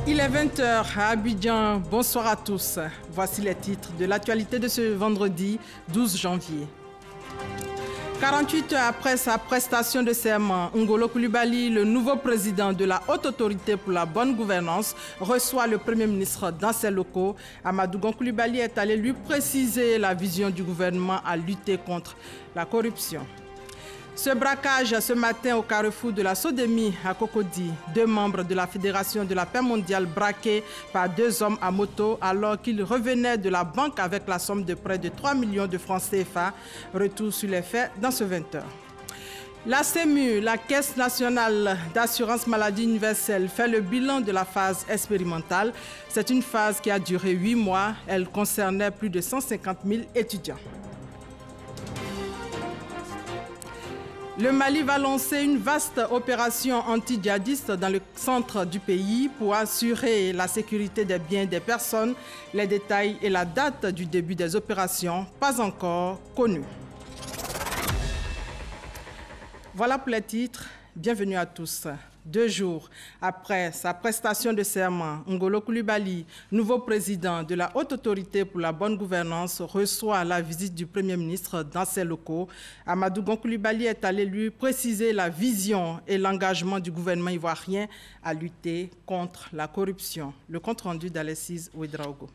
Il est 20 h à Abidjan. Bonsoir à tous. Voici les titres de l'actualité de ce vendredi 12 janvier. 48 heures après sa prestation de serment, Ngolo Coulibaly, le nouveau président de la Haute Autorité pour la bonne gouvernance, reçoit le Premier ministre dans ses locaux. Amadou Gon Coulibaly est allé lui préciser la vision du gouvernement à lutter contre la corruption. Ce braquage ce matin au carrefour de la Sodemi à Cocody, 2 membres de la Fédération de la paix mondiale braqués par 2 hommes à moto alors qu'ils revenaient de la banque avec la somme de près de 3 millions de francs CFA. Retour sur les faits dans ce 20 h. La CEMU, la Caisse nationale d'assurance maladie universelle, fait le bilan de la phase expérimentale. C'est une phase qui a duré 8 mois. Elle concernait plus de 150 000 étudiants. Le Mali va lancer une vaste opération anti-djihadiste dans le centre du pays pour assurer la sécurité des biens des personnes. Les détails et la date du début des opérations, pas encore connus. Voilà pour les titres. Bienvenue à tous. 2 jours après sa prestation de serment, Ngolo Coulibaly, nouveau président de la Haute Autorité pour la bonne gouvernance, reçoit la visite du Premier ministre dans ses locaux. Amadou Gon Coulibaly est allé lui préciser la vision et l'engagement du gouvernement ivoirien à lutter contre la corruption. Le compte-rendu d'Alexis Ouedraogo.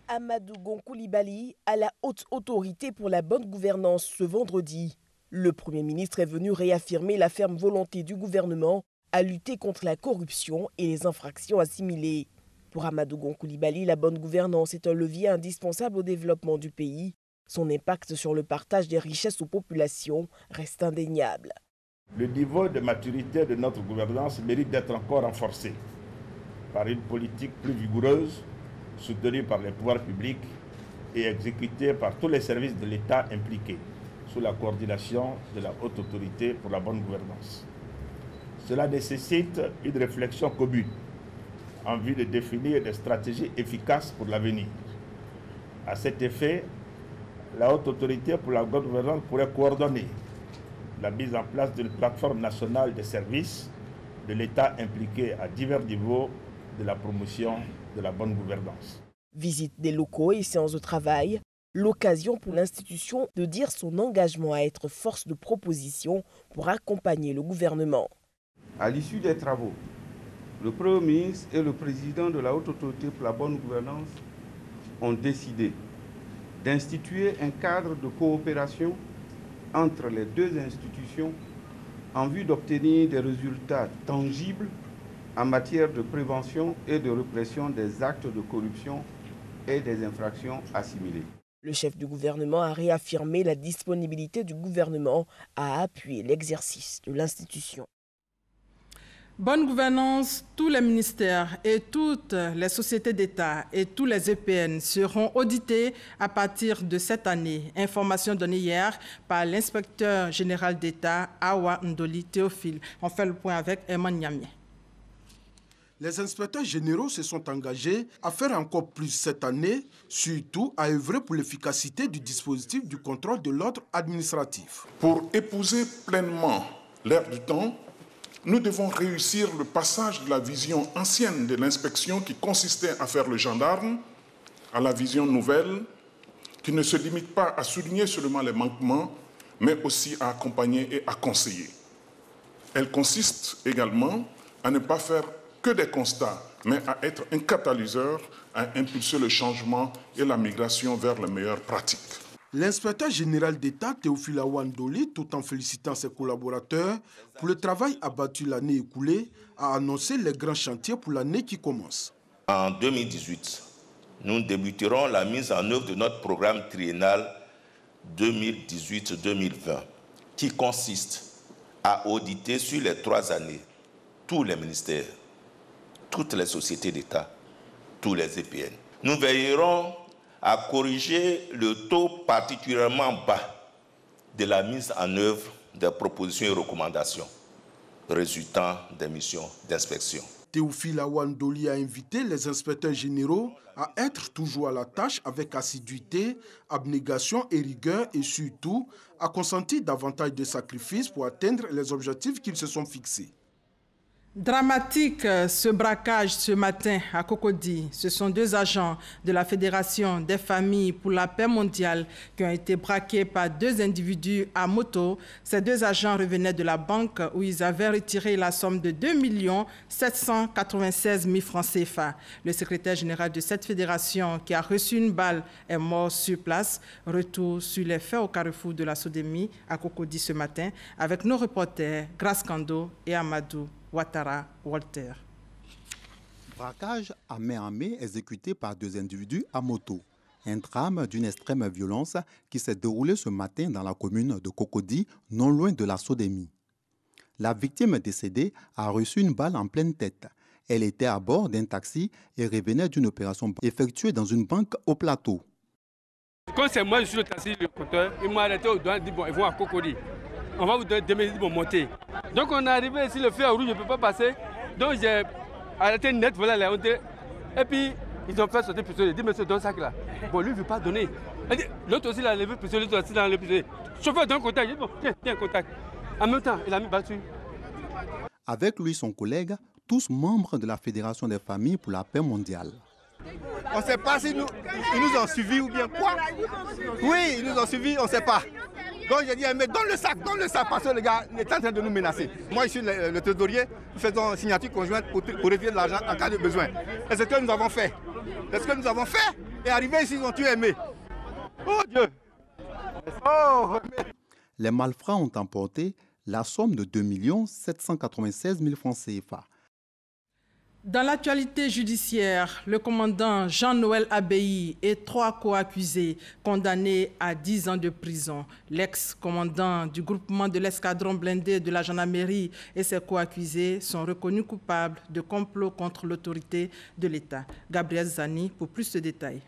Amadou Gon Coulibaly à la Haute Autorité pour la bonne gouvernance ce vendredi. Le Premier ministre est venu réaffirmer la ferme volonté du gouvernement à lutter contre la corruption et les infractions assimilées. Pour Amadou Gon Coulibaly, la bonne gouvernance est un levier indispensable au développement du pays. Son impact sur le partage des richesses aux populations reste indéniable. Le niveau de maturité de notre gouvernance mérite d'être encore renforcé par une politique plus vigoureuse, soutenue par les pouvoirs publics et exécutée par tous les services de l'État impliqués, sous la coordination de la Haute Autorité pour la bonne gouvernance. Cela nécessite une réflexion commune en vue de définir des stratégies efficaces pour l'avenir. À cet effet, la Haute Autorité pour la bonne gouvernance pourrait coordonner la mise en place d'une plateforme nationale de services de l'État impliqué à divers niveaux de la promotion de la bonne gouvernance. Visite des locaux et séances de travail, l'occasion pour l'institution de dire son engagement à être force de proposition pour accompagner le gouvernement. À l'issue des travaux, le Premier ministre et le président de la Haute Autorité pour la bonne gouvernance ont décidé d'instituer un cadre de coopération entre les 2 institutions en vue d'obtenir des résultats tangibles en matière de prévention et de répression des actes de corruption et des infractions assimilées. Le chef du gouvernement a réaffirmé la disponibilité du gouvernement à appuyer l'exercice de l'institution. Bonne gouvernance, tous les ministères et toutes les sociétés d'État et tous les EPN seront audités à partir de cette année. Information donnée hier par l'inspecteur général d'État, Awa Ndoli Théophile. On fait le point avec Eman Niamé. Les inspecteurs généraux se sont engagés à faire encore plus cette année, surtout à œuvrer pour l'efficacité du dispositif du contrôle de l'ordre administratif. Pour épouser pleinement l'ère du temps, nous devons réussir le passage de la vision ancienne de l'inspection qui consistait à faire le gendarme à la vision nouvelle qui ne se limite pas à souligner seulement les manquements, mais aussi à accompagner et à conseiller. Elle consiste également à ne pas faire que des constats, mais à être un catalyseur, à impulser le changement et la migration vers les meilleures pratiques. L'inspecteur général d'État, Théophile Awandoli, tout en félicitant ses collaborateurs pour le travail abattu l'année écoulée, a annoncé les grands chantiers pour l'année qui commence. En 2018, nous débuterons la mise en œuvre de notre programme triennal 2018-2020, qui consiste à auditer sur les 3 années tous les ministères, toutes les sociétés d'État, tous les EPN. Nous veillerons à corriger le taux particulièrement bas de la mise en œuvre des propositions et recommandations résultant des missions d'inspection. Théophile Awandoli a invité les inspecteurs généraux à être toujours à la tâche avec assiduité, abnégation et rigueur et surtout à consentir davantage de sacrifices pour atteindre les objectifs qu'ils se sont fixés. Dramatique ce braquage ce matin à Cocody. Ce sont 2 agents de la Fédération des familles pour la paix mondiale qui ont été braqués par 2 individus à moto. Ces 2 agents revenaient de la banque où ils avaient retiré la somme de 2 796 000 francs CFA. Le secrétaire général de cette fédération qui a reçu une balle est mort sur place. Retour sur les faits au carrefour de la Sodemi à Cocody ce matin avec nos reporters Grace Kando et Amadou Ouattara Walter. Braquage à main exécuté par 2 individus à moto. Un drame d'une extrême violence qui s'est déroulé ce matin dans la commune de Cocody, non loin de la Sodemi. La victime décédée a reçu une balle en pleine tête. Elle était à bord d'un taxi et revenait d'une opération effectuée dans une banque au plateau. Quand c'est moi, je suis le taxi, le compteur, il m'a arrêté au doigt et dit bon, ils vont à Cocody. On va vous donner 2 minutes pour monter. Donc on est arrivé ici, le feu rouge, je ne peux pas passer. Donc j'ai arrêté net, voilà la honte. Et puis ils ont fait sauter le pistolet. Dit monsieur, donne ça là. Bon, lui, il ne veut pas donner. L'autre aussi, il a levé le pistolet, l'autre aussi, il a levé le pistolet. Chauffeur, donne contact. Il dit bon, tiens, contact. En même temps, il a mis battu. Avec lui, son collègue, tous membres de la Fédération des familles pour la paix mondiale. On ne sait pas si ils nous ont suivis ou bien quoi. Oui, ils nous ont suivis, on ne sait pas. Donc j'ai dit, mais donne le sac, parce que le gars est en train de nous menacer. Moi, je suis le trésorier, nous faisons une signature conjointe pour retirer de l'argent en cas de besoin. Et c'est ce que nous avons fait. C'est ce que nous avons fait. Et arrivé ici, ils ont tué Aimé. Oh Dieu! Oh! Les malfrats ont emporté la somme de 2 796 000 francs CFA. Dans l'actualité judiciaire, le commandant Jean-Noël Abbaye et 3 co-accusés condamnés à 10 ans de prison. L'ex-commandant du groupement de l'escadron blindé de la gendarmerie et ses co-accusés sont reconnus coupables de complot contre l'autorité de l'État. Gabriel Zani pour plus de détails.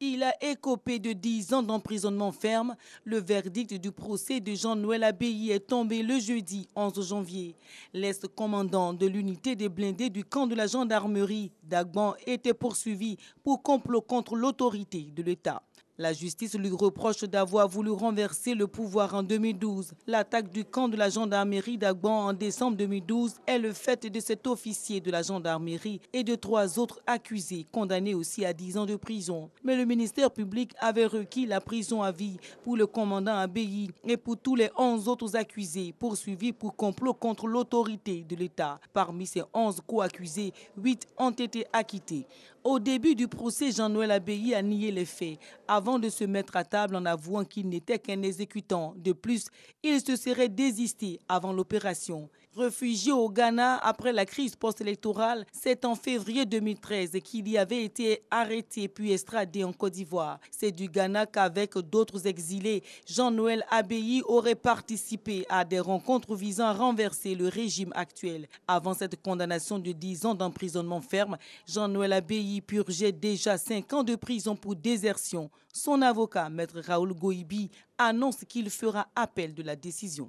Il a écopé de 10 ans d'emprisonnement ferme. Le verdict du procès de Jean-Noël Abbaye est tombé le jeudi 11 janvier. L'ex-commandant de l'unité des blindés du camp de la gendarmerie d'Agban était poursuivi pour complot contre l'autorité de l'État. La justice lui reproche d'avoir voulu renverser le pouvoir en 2012. L'attaque du camp de la gendarmerie d'Agban en décembre 2012 est le fait de cet officier de la gendarmerie et de 3 autres accusés, condamnés aussi à 10 ans de prison. Mais le ministère public avait requis la prison à vie pour le commandant Abbaye et pour tous les 11 autres accusés poursuivis pour complot contre l'autorité de l'État. Parmi ces 11 co-accusés, 8 ont été acquittés. Au début du procès, Jean-Noël Abbaye a nié les faits avant de se mettre à table en avouant qu'il n'était qu'un exécutant. De plus, il se serait désisté avant l'opération. Réfugié au Ghana après la crise post-électorale, c'est en février 2013 qu'il y avait été arrêté puis extradé en Côte d'Ivoire. C'est du Ghana qu'avec d'autres exilés, Jean-Noël Abbaye aurait participé à des rencontres visant à renverser le régime actuel. Avant cette condamnation de 10 ans d'emprisonnement ferme, Jean-Noël Abbaye purgeait déjà 5 ans de prison pour désertion. Son avocat, maître Raoul Goïbi, annonce qu'il fera appel de la décision.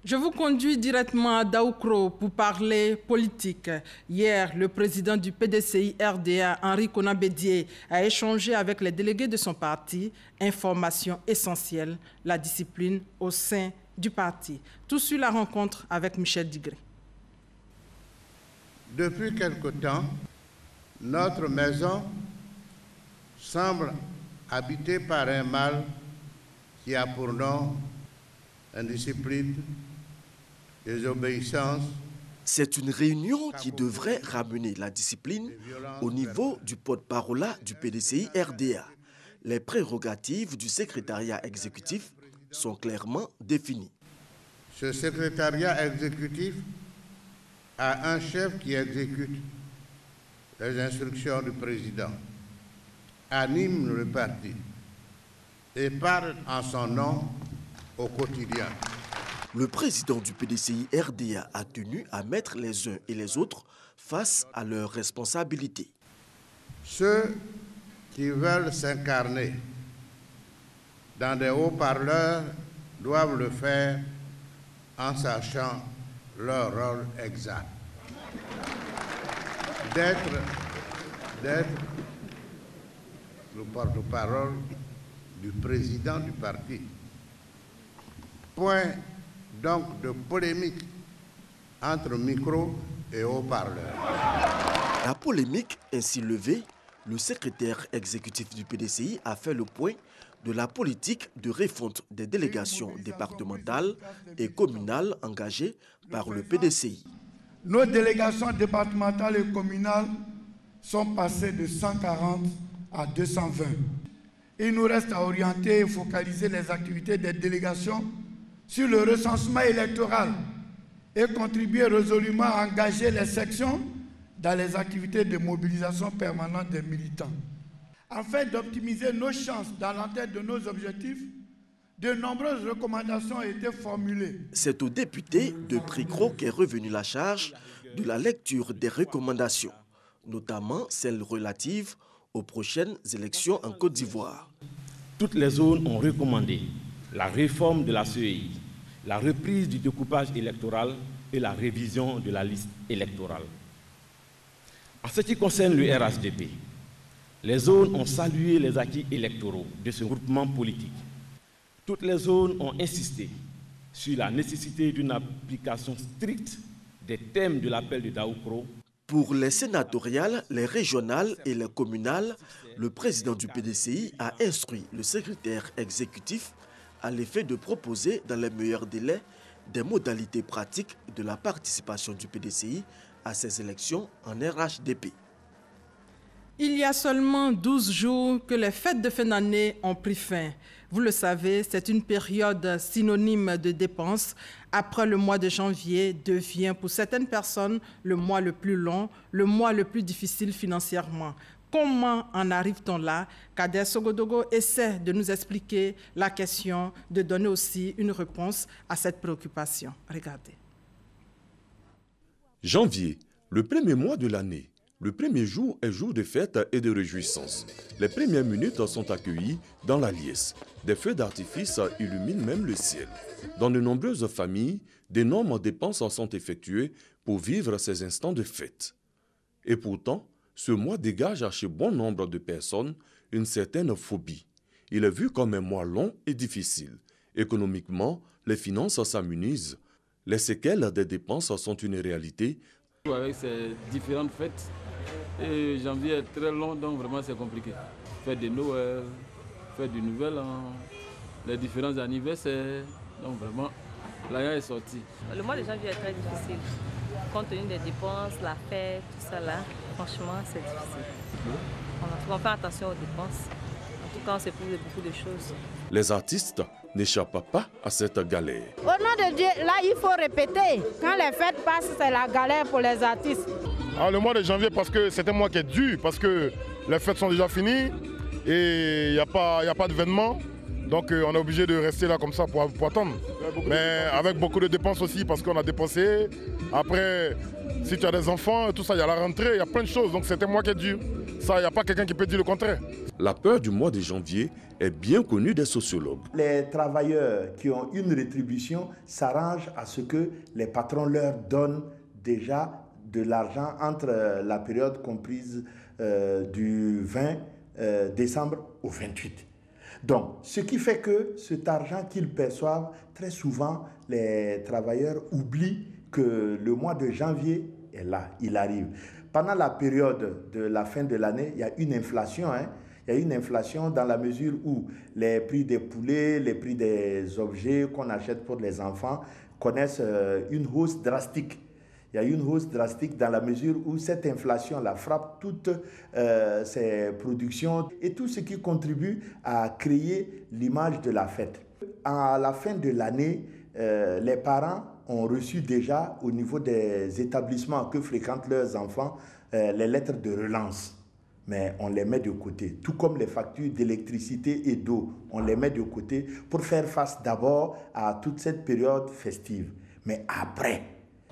Je vous conduis directement à Daoukro pour parler politique. Hier, le président du PDCI RDA, Henri Konan Bédié, a échangé avec les délégués de son parti. Information essentielle, la discipline au sein du parti. Tout suit la rencontre avec Michel Digré. Depuis quelque temps, notre maison semble habitée par un mal qui a pour nom indiscipline, désobéissance. C'est une réunion qui devrait ramener la discipline au niveau du porte-parole du PDCI RDA. Les prérogatives du secrétariat exécutif sont clairement définies. Ce secrétariat exécutif a un chef qui exécute les instructions du président, anime le parti et parle en son nom au quotidien. Le président du PDCI RDA a tenu à mettre les uns et les autres face à leurs responsabilités. Ceux qui veulent s'incarner dans des haut-parleurs doivent le faire en sachant leur rôle exact. D'être le porte-parole du président du parti. Point donc de polémique entre micro et haut-parleur. La polémique ainsi levée, le secrétaire exécutif du PDCI a fait le point de la politique de refonte des délégations départementales et communales engagées par le PDCI. Nos délégations départementales et communales sont passées de 140 à 220. Il nous reste à orienter et focaliser les activités des délégations sur le recensement électoral et contribuer résolument à engager les sections dans les activités de mobilisation permanente des militants. Afin d'optimiser nos chances dans l'atteinte de nos objectifs, de nombreuses recommandations ont été formulées. C'est au député de Pricro qu'est revenue la charge de la lecture des recommandations, notamment celles relatives aux prochaines élections en Côte d'Ivoire. Toutes les zones ont recommandé la réforme de la CEI, la reprise du découpage électoral et la révision de la liste électorale. En ce qui concerne le RHDP, les zones ont salué les acquis électoraux de ce groupement politique. Toutes les zones ont insisté sur la nécessité d'une application stricte des thèmes de l'appel de Daoukro. Pour les sénatoriales, les régionales et les communales, le président du PDCI a instruit le secrétaire exécutif à l'effet de proposer dans les meilleurs délais des modalités pratiques de la participation du PDCI à ces élections en RHDP. Il y a seulement 12 jours que les fêtes de fin d'année ont pris fin. Vous le savez, c'est une période synonyme de dépenses. Après le mois de janvier devient pour certaines personnes le mois le plus long, le mois le plus difficile financièrement. Comment en arrive-t-on là? Kader Sogodogo essaie de nous expliquer la question, de donner aussi une réponse à cette préoccupation. Regardez. Janvier, le premier mois de l'année. Le premier jour est jour de fête et de réjouissance. Les premières minutes sont accueillies dans la liesse. Des feux d'artifice illuminent même le ciel. Dans de nombreuses familles, d'énormes dépenses sont effectuées pour vivre ces instants de fête. Et pourtant, ce mois dégage chez bon nombre de personnes une certaine phobie. Il est vu comme un mois long et difficile. Économiquement, les finances s'amenuisent. Les séquelles des dépenses sont une réalité. Avec ces différentes fêtes, et janvier est très long, donc vraiment c'est compliqué. Fête de Noël, fête du Nouvel An, les différents anniversaires, donc vraiment l'année est sortie. Le mois de janvier est très difficile. Compte tenu des dépenses, la fête, tout ça là, franchement c'est difficile. On fait attention aux dépenses. En tout cas, on s'éprouve de beaucoup de choses. Les artistes n'échappent pas à cette galère. Au nom de Dieu, là, il faut répéter. Quand les fêtes passent, c'est la galère pour les artistes. Ah, le mois de janvier, parce que c'est un mois qui est dur, parce que les fêtes sont déjà finies et il n'y a pas d'événement. Donc on est obligé de rester là comme ça pour attendre. Mais avec beaucoup de dépenses aussi, parce qu'on a dépensé. Après, si tu as des enfants, tout ça, il y a la rentrée, il y a plein de choses. Donc c'est un mois qui est dur. Ça, il n'y a pas quelqu'un qui peut dire le contraire. La peur du mois de janvier est bien connue des sociologues. Les travailleurs qui ont une rétribution s'arrangent à ce que les patrons leur donnent déjà de l'argent entre la période comprise du 20 décembre au 28. Donc, ce qui fait que cet argent qu'ils perçoivent, très souvent, les travailleurs oublient que le mois de janvier est là, il arrive. Pendant la période de la fin de l'année, il y a une inflation. Il y a une inflation dans la mesure où les prix des poulets, les prix des objets qu'on achète pour les enfants connaissent une hausse drastique. Il y a une hausse drastique dans la mesure où cette inflation-là frappe toutes ces productions et tout ce qui contribue à créer l'image de la fête. À la fin de l'année, les parents ont reçu déjà au niveau des établissements que fréquentent leurs enfants les lettres de relance. Mais on les met de côté, tout comme les factures d'électricité et d'eau, on les met de côté pour faire face d'abord à toute cette période festive. Mais après...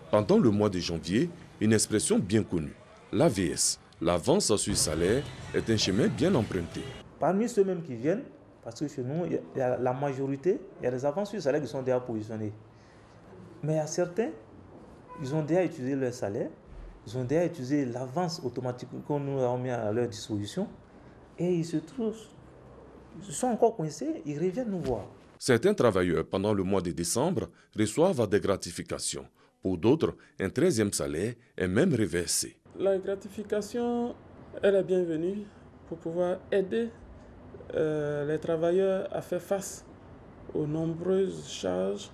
Pendant le mois de janvier, une expression bien connue, l'AVS, l'avance sur salaire, est un chemin bien emprunté. Parmi ceux-mêmes qui viennent, parce que chez nous, il y a la majorité, il y a des avances sur salaire qui sont déjà positionnés. Mais il y a certains, ils ont déjà utilisé leur salaire, ils ont déjà utilisé l'avance automatique qu'on nous a mis à leur disposition et ils se trouvent, ils sont encore coincés, ils reviennent nous voir. Certains travailleurs, pendant le mois de décembre, reçoivent des gratifications. Pour d'autres, un 13e salaire est même reversé. La gratification, elle est bienvenue pour pouvoir aider les travailleurs à faire face aux nombreuses charges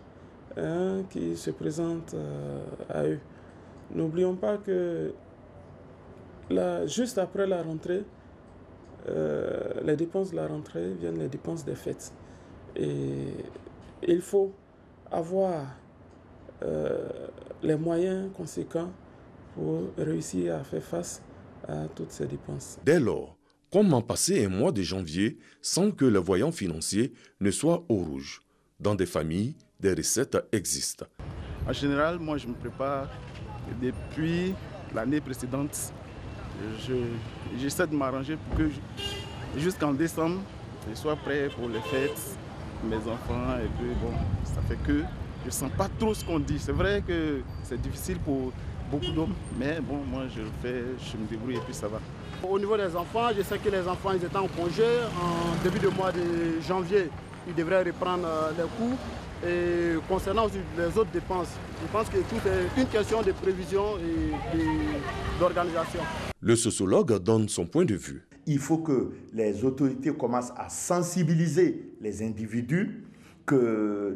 qui se présentent à eux. N'oublions pas que juste après la rentrée, les dépenses de la rentrée viennent les dépenses des fêtes. Et il faut avoir les moyens conséquents pour réussir à faire face à toutes ces dépenses. Dès lors, comment passer un mois de janvier sans que le voyant financier ne soit au rouge? Dans des familles, des recettes existent. En général, moi je me prépare depuis l'année précédente. J'essaie de m'arranger pour que jusqu'en décembre, je sois prêt pour les fêtes, mes enfants, et puis bon, ça fait que je ne sens pas trop ce qu'on dit. C'est vrai que c'est difficile pour beaucoup d'hommes, mais bon, moi je le fais, je me débrouille et puis ça va. Au niveau des enfants, je sais que les enfants ils étaient en congé en début de mois de janvier. Ils devraient reprendre les cours. Et concernant aussi les autres dépenses, je pense que tout est une question de prévision et d'organisation. Le sociologue donne son point de vue. Il faut que les autorités commencent à sensibiliser les individus, que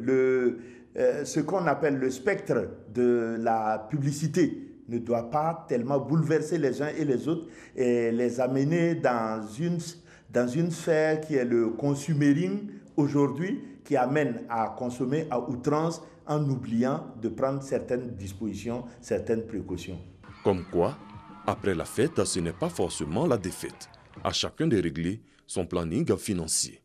ce qu'on appelle le spectre de la publicité ne doit pas tellement bouleverser les uns et les autres et les amener dans une sphère qui est le consumérisme aujourd'hui, qui amène à consommer à outrance en oubliant de prendre certaines dispositions, certaines précautions. Comme quoi, après la fête, ce n'est pas forcément la défaite. À chacun de régler son planning financier.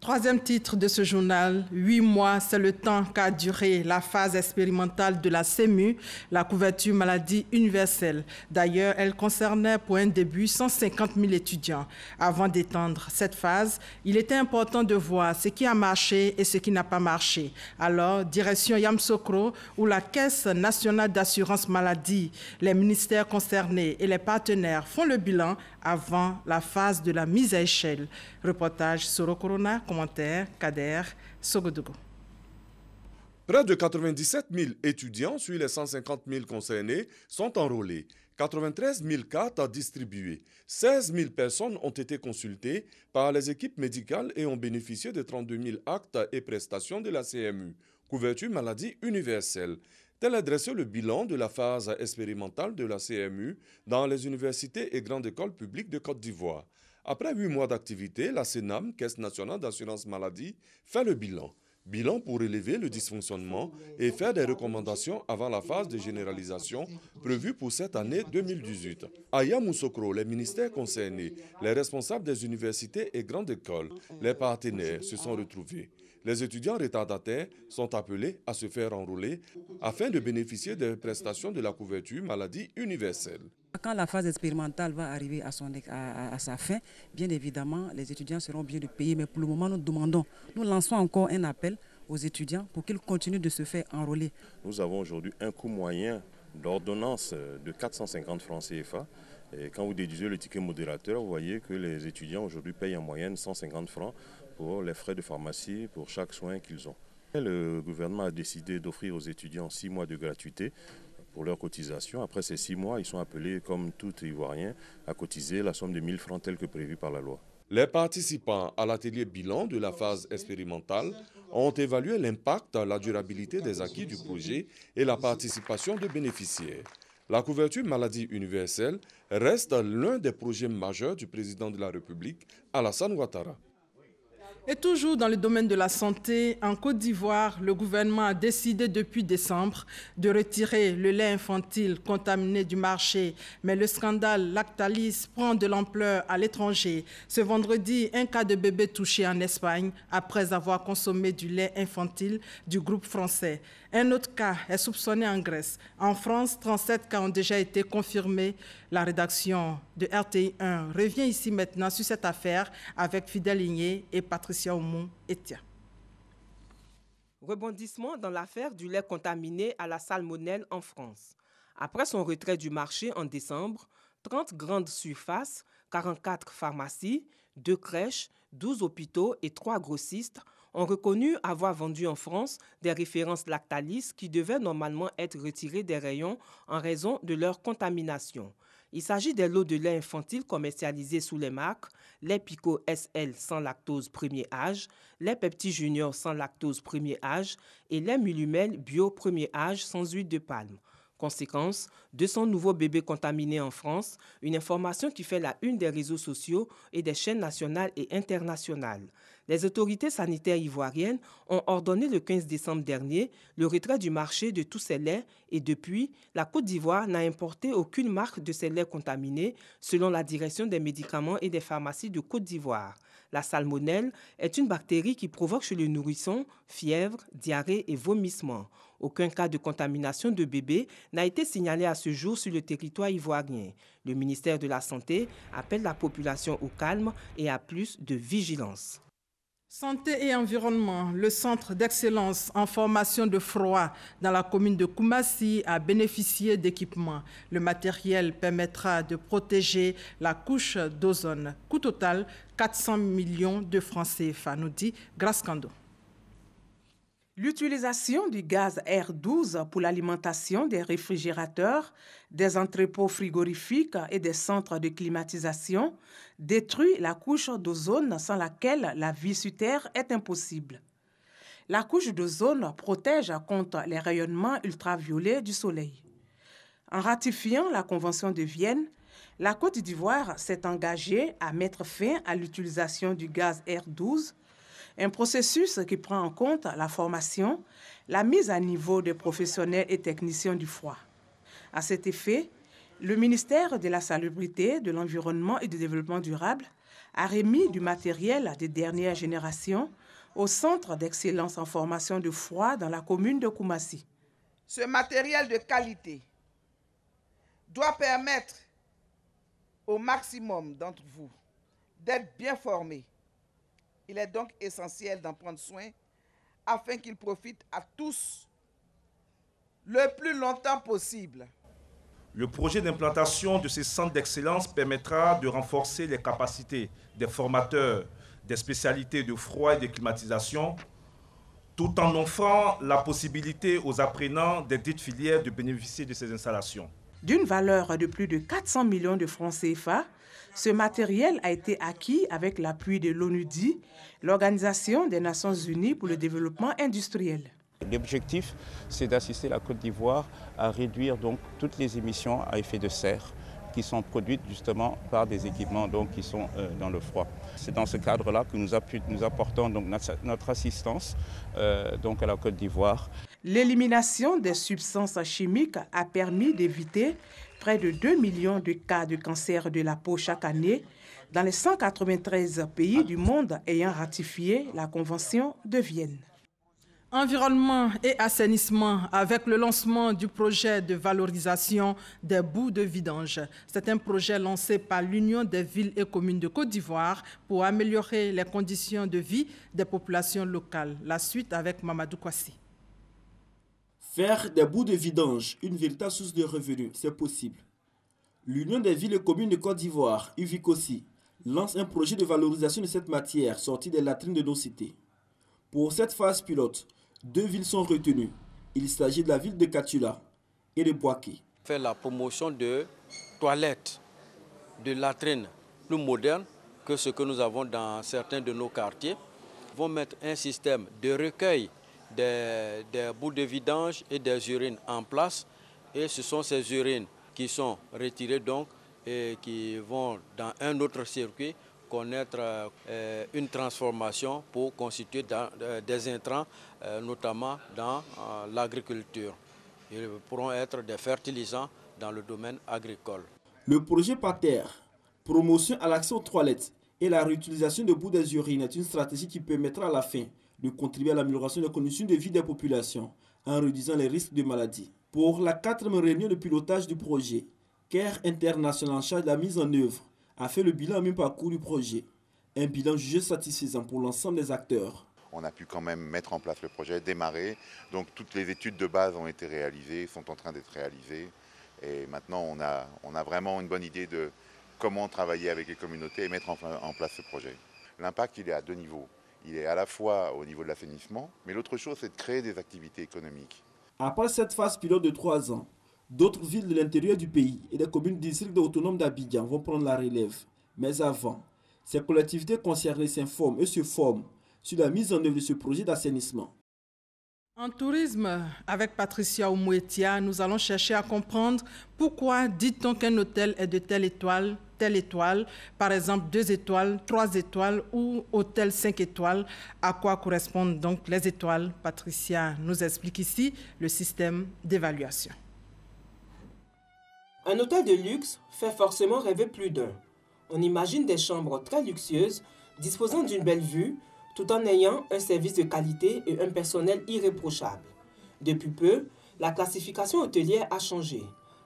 Troisième titre de ce journal, 8 mois, c'est le temps qu'a duré la phase expérimentale de la CEMU, la couverture maladie universelle. D'ailleurs, elle concernait pour un début 150 000 étudiants. Avant d'étendre cette phase, il était important de voir ce qui a marché et ce qui n'a pas marché. Alors, direction Yamoussoukro, où la Caisse nationale d'assurance maladie, les ministères concernés et les partenaires font le bilan avant la phase de la mise à échelle. Reportage Soro Corona, commentaire Kader Sogodogo. Près de 97 000 étudiants sur les 150 000 concernés sont enrôlés. 93 000 cartes distribuées. 16 000 personnes ont été consultées par les équipes médicales et ont bénéficié de 32 000 actes et prestations de la CMU. Couverture maladie universelle. Tel est dressé le bilan de la phase expérimentale de la CMU dans les universités et grandes écoles publiques de Côte d'Ivoire. Après 8 mois d'activité, la CNAM, Caisse nationale d'assurance maladie, fait le bilan. Bilan pour relever le dysfonctionnement et faire des recommandations avant la phase de généralisation prévue pour cette année 2018. À Yamoussoukro, les ministères concernés, les responsables des universités et grandes écoles, les partenaires se sont retrouvés. Les étudiants retardataires sont appelés à se faire enrôler afin de bénéficier des prestations de la couverture maladie universelle. Quand la phase expérimentale va arriver à sa fin, bien évidemment, les étudiants seront bien payés. Mais pour le moment, nous lançons encore un appel aux étudiants pour qu'ils continuent de se faire enrôler. Nous avons aujourd'hui un coût moyen d'ordonnance de 450 francs CFA. Et quand vous déduisez le ticket modérateur, vous voyez que les étudiants aujourd'hui payent en moyenne 150 francs pour les frais de pharmacie pour chaque soin qu'ils ont. Le gouvernement a décidé d'offrir aux étudiants 6 mois de gratuité pour leur cotisation. Après ces 6 mois, ils sont appelés, comme tout Ivoirien, à cotiser la somme de 1 000 francs telle que prévue par la loi. Les participants à l'atelier bilan de la phase expérimentale ont évalué l'impact, la durabilité des acquis du projet et la participation de bénéficiaires. La couverture maladie universelle reste l'un des projets majeurs du président de la République, Alassane Ouattara. Et toujours dans le domaine de la santé, en Côte d'Ivoire, le gouvernement a décidé depuis décembre de retirer le lait infantile contaminé du marché. Mais le scandale Lactalis prend de l'ampleur à l'étranger. Ce vendredi, un cas de bébé touché en Espagne après avoir consommé du lait infantile du groupe français. Un autre cas est soupçonné en Grèce. En France, 37 cas ont déjà été confirmés. La rédaction de RTI 1 revient ici maintenant sur cette affaire avec Fidèle Ligné et Patricia Oumou-Etia. Rebondissement dans l'affaire du lait contaminé à la salmonelle en France. Après son retrait du marché en décembre, 30 grandes surfaces, 44 pharmacies, 2 crèches, 12 hôpitaux et 3 grossistes ont reconnu avoir vendu en France des références Lactalis qui devaient normalement être retirées des rayons en raison de leur contamination. Il s'agit des lots de lait infantile commercialisés sous les marques lait Pico SL sans lactose premier âge, lait Pepti Junior sans lactose premier âge et lait Mulumel bio premier âge sans huile de palme. Conséquence, 200 nouveaux bébés contaminés en France, une information qui fait la une des réseaux sociaux et des chaînes nationales et internationales. Les autorités sanitaires ivoiriennes ont ordonné le 15 décembre dernier le retrait du marché de tous ces laits et depuis, la Côte d'Ivoire n'a importé aucune marque de ces laits contaminés selon la direction des médicaments et des pharmacies de Côte d'Ivoire. La salmonelle est une bactérie qui provoque chez le nourrisson fièvre, diarrhée et vomissements. Aucun cas de contamination de bébés n'a été signalé à ce jour sur le territoire ivoirien. Le ministère de la Santé appelle la population au calme et à plus de vigilance. Santé et environnement, le centre d'excellence en formation de froid dans la commune de Koumassi a bénéficié d'équipements. Le matériel permettra de protéger la couche d'ozone. Coût total, 400 millions de francs CFA, nous dit Grace Kando. L'utilisation du gaz R12 pour l'alimentation des réfrigérateurs, des entrepôts frigorifiques et des centres de climatisation détruit la couche d'ozone sans laquelle la vie sur Terre est impossible. La couche d'ozone protège contre les rayonnements ultraviolets du Soleil. En ratifiant la Convention de Vienne, la Côte d'Ivoire s'est engagée à mettre fin à l'utilisation du gaz R12, un processus qui prend en compte la formation, la mise à niveau des professionnels et techniciens du froid. À cet effet, le ministère de la Salubrité, de l'Environnement et du Développement durable a remis du matériel de dernière génération au Centre d'excellence en formation de froid dans la commune de Koumassi. Ce matériel de qualité doit permettre au maximum d'entre vous d'être bien formés. Il est donc essentiel d'en prendre soin afin qu'il profite à tous le plus longtemps possible. Le projet d'implantation de ces centres d'excellence permettra de renforcer les capacités des formateurs des spécialités de froid et de climatisation, tout en offrant la possibilité aux apprenants des dites filières de bénéficier de ces installations. D'une valeur de plus de 400 millions de francs CFA, ce matériel a été acquis avec l'appui de l'ONUDI, l'Organisation des Nations Unies pour le développement industriel. L'objectif, c'est d'assister la Côte d'Ivoire à réduire donc toutes les émissions à effet de serre qui sont produites justement par des équipements donc, qui sont dans le froid. C'est dans ce cadre-là que nous apportons donc notre assistance donc à la Côte d'Ivoire. L'élimination des substances chimiques a permis d'éviter près de 2 millions de cas de cancer de la peau chaque année dans les 193 pays du monde ayant ratifié la Convention de Vienne. Environnement et assainissement avec le lancement du projet de valorisation des boues de vidange. C'est un projet lancé par l'Union des villes et communes de Côte d'Ivoire pour améliorer les conditions de vie des populations locales. La suite avec Mamadou Kwasi. Faire des boues de vidange une véritable source de revenus, c'est possible. L'Union des villes et communes de Côte d'Ivoire, UVICOSI, lance un projet de valorisation de cette matière sortie des latrines de nos cités. Pour cette phase pilote, 2 villes sont retenues. Il s'agit de la ville de Katula et de Boaké. Faire la promotion de toilettes, de latrines plus modernes que ce que nous avons dans certains de nos quartiers. Ils vont mettre un système de recueil des boues de vidange et des urines en place. Et ce sont ces urines qui sont retirées donc et qui vont dans un autre circuit connaître une transformation pour constituer des intrants, notamment dans l'agriculture. Ils pourront être des fertilisants dans le domaine agricole. Le projet PATER, promotion à l'accès aux toilettes et la réutilisation de boues des urines, est une stratégie qui permettra à la fin de contribuer à l'amélioration des conditions de vie des populations en réduisant les risques de maladies. Pour la 4e réunion de pilotage du projet, CARE International en charge de la mise en œuvre a fait le bilan à mi-parcours du projet. Un bilan jugé satisfaisant pour l'ensemble des acteurs. On a pu quand même mettre en place le projet, démarrer. Donc toutes les études de base ont été réalisées, sont en train d'être réalisées. Et maintenant, on a vraiment une bonne idée de comment travailler avec les communautés et mettre en place ce projet. L'impact, il est à 2 niveaux. Il est à la fois au niveau de l'assainissement, mais l'autre chose, c'est de créer des activités économiques. Après cette phase pilote de 3 ans, d'autres villes de l'intérieur du pays et des communes districts autonomes d'Abidjan vont prendre la relève. Mais avant, ces collectivités concernées s'informent et se forment sur la mise en œuvre de ce projet d'assainissement. En tourisme, avec Patricia Oumouetia, nous allons chercher à comprendre pourquoi dit-on qu'un hôtel est de telle étoile, par exemple 2 étoiles, 3 étoiles ou hôtel 5 étoiles. À quoi correspondent donc les étoiles? Patricia nous explique ici le système d'évaluation. Un hôtel de luxe fait forcément rêver plus d'un. On imagine des chambres très luxueuses, disposant d'une belle vue, tout en ayant un service de qualité et un personnel irréprochable. Depuis peu, la classification hôtelière a changé.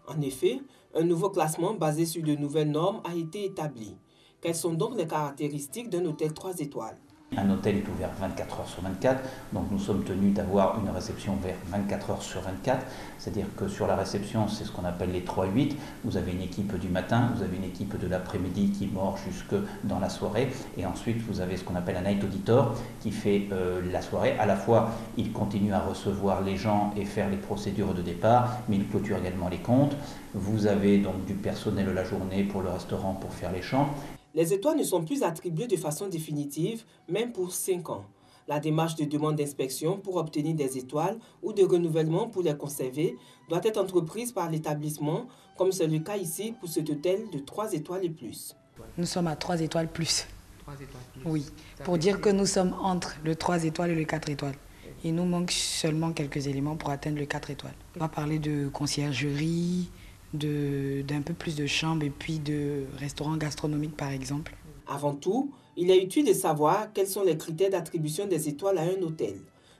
En effet, un nouveau classement basé sur de nouvelles normes a été établi. Quelles sont donc les caractéristiques d'un hôtel 3 étoiles? Un hôtel est ouvert 24 heures sur 24, donc nous sommes tenus d'avoir une réception vers 24 heures sur 24, c'est-à-dire que sur la réception, c'est ce qu'on appelle les 3-8, vous avez une équipe du matin, vous avez une équipe de l'après-midi qui mord jusque dans la soirée, et ensuite vous avez ce qu'on appelle un night auditor qui fait la soirée. À la fois, il continue à recevoir les gens et faire les procédures de départ, mais il clôture également les comptes. Vous avez donc du personnel la journée pour le restaurant pour faire les chambres. Les étoiles ne sont plus attribuées de façon définitive, même pour 5 ans. La démarche de demande d'inspection pour obtenir des étoiles ou de renouvellement pour les conserver doit être entreprise par l'établissement, comme c'est le cas ici pour cet hôtel de 3 étoiles et plus. Nous sommes à 3 étoiles plus. 3 étoiles plus. Oui, pour dire que nous sommes entre le 3 étoiles et le 4 étoiles. Il nous manque seulement quelques éléments pour atteindre le 4 étoiles. On va parler de conciergerie, d'un peu plus de chambres et puis de restaurants gastronomiques par exemple. Avant tout, il est utile de savoir quels sont les critères d'attribution des étoiles à un hôtel.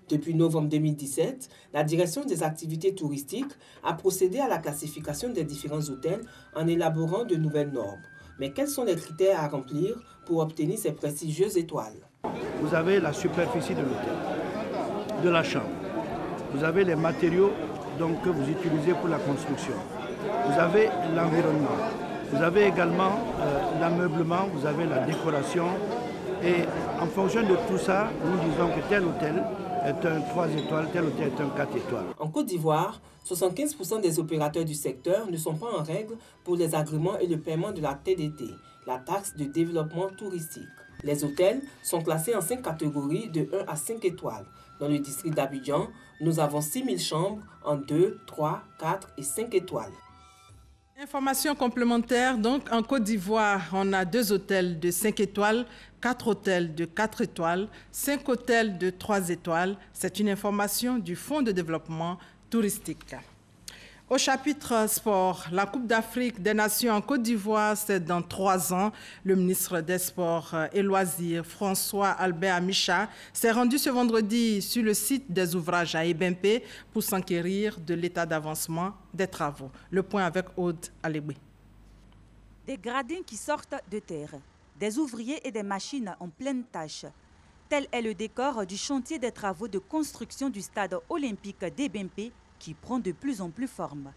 Depuis novembre 2017, la direction des activités touristiques a procédé à la classification des différents hôtels en élaborant de nouvelles normes. Mais quels sont les critères à remplir pour obtenir ces prestigieuses étoiles? Vous avez la superficie de l'hôtel, de la chambre. Vous avez les matériaux donc, que vous utilisez pour la construction. Vous avez l'environnement, vous avez également l'ameublement, vous avez la décoration. Et en fonction de tout ça, nous disons que tel hôtel est un 3 étoiles, tel hôtel est un 4 étoiles. En Côte d'Ivoire, 75% des opérateurs du secteur ne sont pas en règle pour les agréments et le paiement de la TDT, la taxe de développement touristique. Les hôtels sont classés en 5 catégories de 1 à 5 étoiles. Dans le district d'Abidjan, nous avons 6000 chambres en 2, 3, 4 et 5 étoiles. Information complémentaire, donc en Côte d'Ivoire, on a 2 hôtels de 5 étoiles, 4 hôtels de 4 étoiles, 5 hôtels de 3 étoiles. C'est une information du Fonds de développement touristique. Au chapitre sport, la Coupe d'Afrique des Nations en Côte d'Ivoire, c'est dans 3 ans. Le ministre des Sports et Loisirs, François Albert Amicha, s'est rendu ce vendredi sur le site des ouvrages à Ebempe pour s'enquérir de l'état d'avancement des travaux. Le point avec Aude Alébé. Des gradins qui sortent de terre, des ouvriers et des machines en pleine tâche. Tel est le décor du chantier des travaux de construction du stade olympique d'Ebempe, qui prend de plus en plus forme.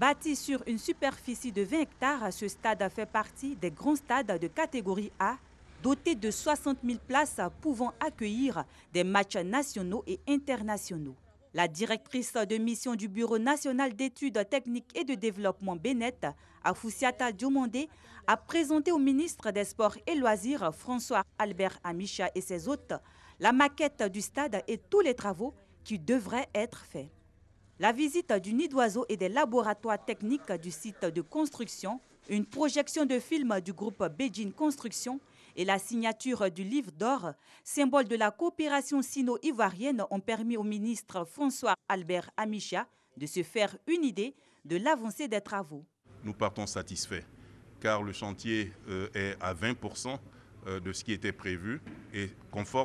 Bâti sur une superficie de 20 hectares, ce stade fait partie des grands stades de catégorie A, doté de 60 000 places pouvant accueillir des matchs nationaux et internationaux. La directrice de mission du Bureau national d'études techniques et de développement Bénet, Afoussiata Diomandé, a présenté au ministre des Sports et Loisirs, François Albert Amicha et ses hôtes, la maquette du stade et tous les travaux qui devraient être faits. La visite du nid d'oiseau et des laboratoires techniques du site de construction, une projection de film du groupe Beijing Construction et la signature du livre d'or, symbole de la coopération sino-ivoirienne, ont permis au ministre François Albert Amicha de se faire une idée de l'avancée des travaux. Nous partons satisfaits car le chantier est à 20% de ce qui était prévu et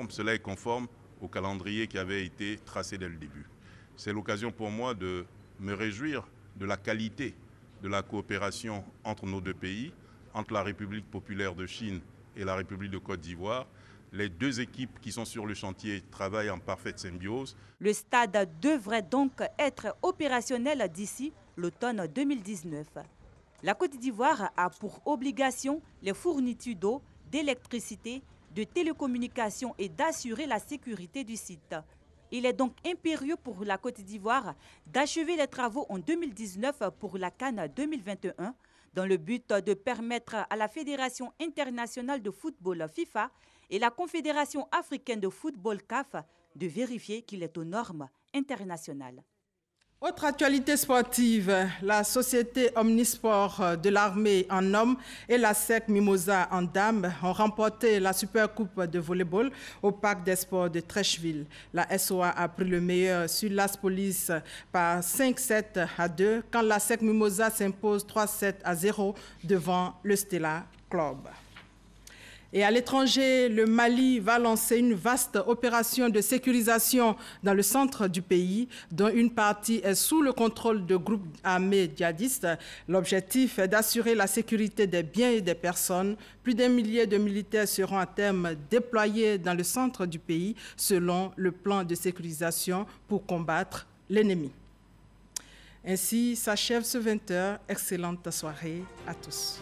cela est conforme au calendrier qui avait été tracé dès le début. C'est l'occasion pour moi de me réjouir de la qualité de la coopération entre nos 2 pays, entre la République populaire de Chine et la République de Côte d'Ivoire. Les 2 équipes qui sont sur le chantier travaillent en parfaite symbiose. Le stade devrait donc être opérationnel d'ici l'automne 2019. La Côte d'Ivoire a pour obligation les fournitures d'eau, d'électricité, de télécommunications et d'assurer la sécurité du site. Il est donc impérieux pour la Côte d'Ivoire d'achever les travaux en 2019 pour la CAN 2021 dans le but de permettre à la Fédération internationale de football FIFA et la Confédération africaine de football CAF de vérifier qu'il est aux normes internationales. Autre actualité sportive, la société Omnisport de l'armée en hommes et la SEC Mimosa en dames ont remporté la Super Coupe de volleyball au Parc des Sports de Trècheville. La SOA a pris le meilleur sur l'As Police par 5-7-2 quand la SEC Mimosa s'impose 3-7-0 devant le Stella Club. Et à l'étranger, le Mali va lancer une vaste opération de sécurisation dans le centre du pays, dont une partie est sous le contrôle de groupes armés djihadistes. L'objectif est d'assurer la sécurité des biens et des personnes. Plus d'un millier de militaires seront à terme déployés dans le centre du pays, selon le plan de sécurisation pour combattre l'ennemi. Ainsi s'achève ce 20h. Excellente soirée à tous.